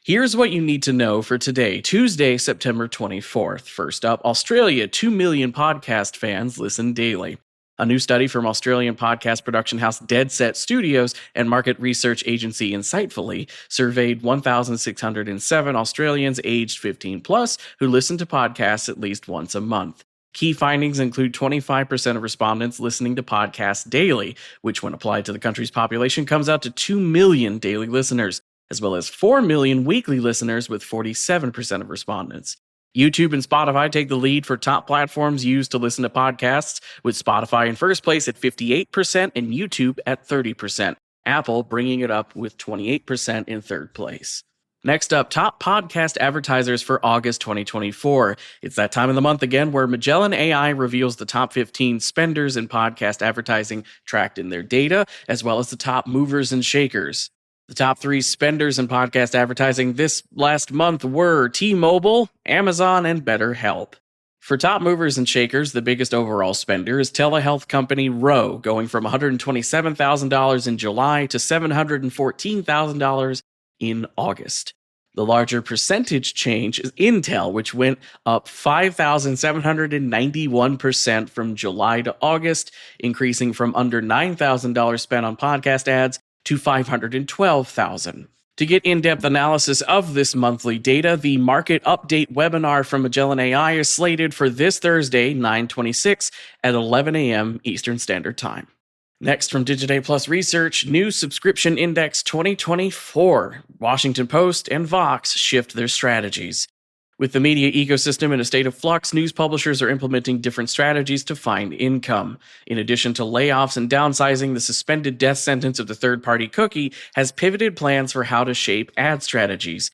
Here's what you need to know for today, Tuesday, September 24th. First up, Australia, 2 million podcast fans listen daily. A new study from Australian podcast production house Dead Set Studios and market research agency Insightfully surveyed 1,607 Australians aged 15 plus who listen to podcasts at least once a month. Key findings include 25% of respondents listening to podcasts daily, which when applied to the country's population comes out to 2 million daily listeners, as well as 4 million weekly listeners with 47% of respondents. YouTube and Spotify take the lead for top platforms used to listen to podcasts, with Spotify in first place at 58% and YouTube at 30%. Apple bringing it up with 28% in third place. Next up, top podcast advertisers for August 2024. It's that time of the month again where Magellan AI reveals the top 15 spenders in podcast advertising tracked in their data, as well as the top movers and shakers. The top 3 spenders in podcast advertising this last month were T-Mobile, Amazon, and BetterHelp. For top movers and shakers, the biggest overall spender is telehealth company Ro, going from $127,000 in July to $714,000 in August. The larger percentage change is Intel, which went up 5,791% from July to August, increasing from under $9,000 spent on podcast ads to $512,000. To get in-depth analysis of this monthly data, the Market Update webinar from Magellan AI is slated for this Thursday, 9/26 at 11 a.m. Eastern Standard Time. Next from Digiday Plus Research, New Subscription Index 2024. Washington Post and Vox shift their strategies. With the media ecosystem in a state of flux, news publishers are implementing different strategies to find income. In addition to layoffs and downsizing, the suspended death sentence of the third-party cookie has pivoted plans for how to shape ad strategies.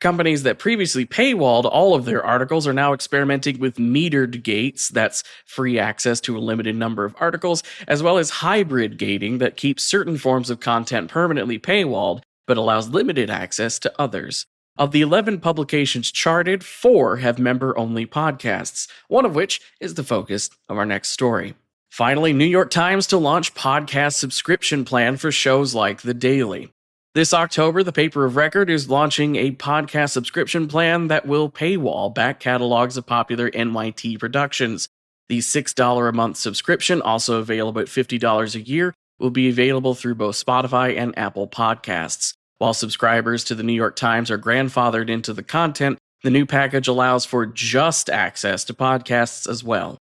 Companies that previously paywalled all of their articles are now experimenting with metered gates, that's free access to a limited number of articles, as well as hybrid gating that keeps certain forms of content permanently paywalled, but allows limited access to others. Of the 11 publications charted, 4 have member-only podcasts, one of which is the focus of our next story. Finally, New York Times to launch podcast subscription plan for shows like The Daily. This October, the paper of record is launching a podcast subscription plan that will paywall back catalogs of popular NYT productions. The $6 a month subscription, also available at $50 a year, will be available through both Spotify and Apple Podcasts. While subscribers to the New York Times are grandfathered into the content, the new package allows for just access to podcasts as well.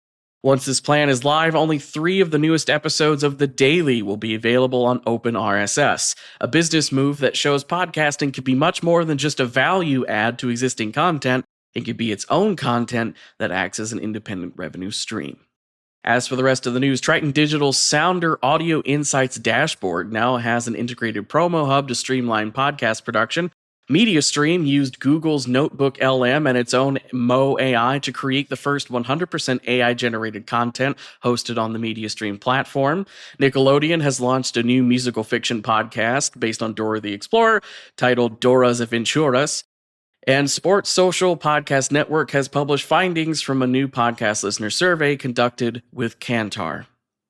Once this plan is live, only 3 of the newest episodes of The Daily will be available on Open RSS, a business move that shows podcasting can be much more than just a value add to existing content. It can be its own content that acts as an independent revenue stream. As for the rest of the news, Triton Digital's Sounder Audio Insights dashboard now has an integrated promo hub to streamline podcast production. MediaStream used Google's Notebook LM and its own Mo AI to create the first 100% AI-generated content hosted on the MediaStream platform. Nickelodeon has launched a new musical fiction podcast based on Dora the Explorer titled Dora's Aventuras. And Sports Social Podcast Network has published findings from a new podcast listener survey conducted with Kantar.